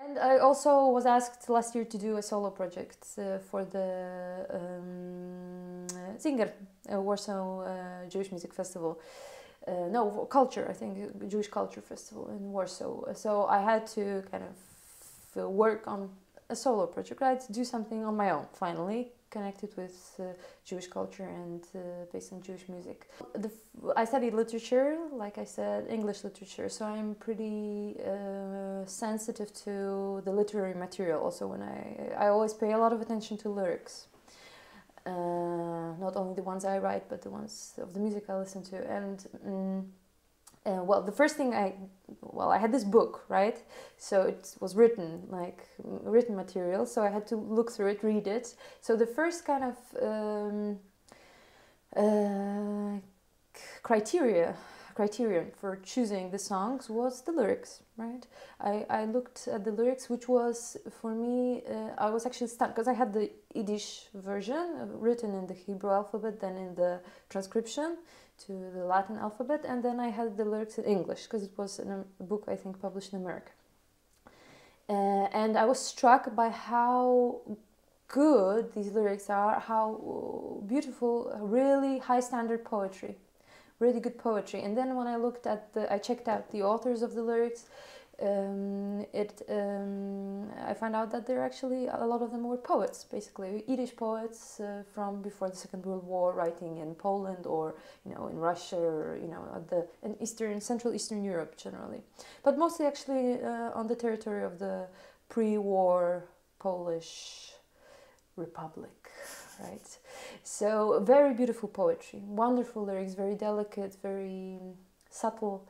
And I also was asked last year to do a solo project for the Singer, Warsaw Jewish Music Festival. No, culture, I think, Jewish Culture Festival in Warsaw. So I had to kind of work on a solo project, right? Do something on my own, finally, connected with Jewish culture and based on Jewish music. I studied literature, like I said, English literature, so I'm pretty sensitive to the literary material. Also, when I always pay a lot of attention to lyrics. Not only the ones I write, but the ones of the music I listen to. And well, the first thing I had this book, right? So it was written, like written material. So I had to look through it, read it. So the first kind of criterion for choosing the songs was the lyrics, right? I looked at the lyrics, which was, for me, I was actually stunned, because I had the Yiddish version written in the Hebrew alphabet, then in the transcription to the Latin alphabet, and then I had the lyrics in English, because it was a book, I think, published in America. And I was struck by how good these lyrics are, how beautiful, really high standard poetry. Really good poetry. And then when I looked at I checked out the authors of the lyrics, I found out that there actually, a lot of them were poets, basically Yiddish poets from before the Second World War, writing in Poland or in Russia, or in Central Eastern Europe generally, but mostly actually on the territory of the pre-war Polish Republic. Right, so very beautiful poetry, wonderful lyrics, very delicate, very subtle,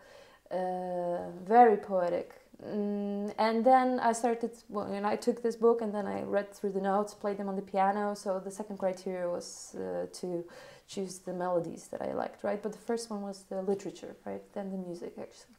very poetic. And then I started, I took this book and then I read through the notes, played them on the piano. So the second criteria was to choose the melodies that I liked, right? But the first one was the literature, right? Then the music, actually.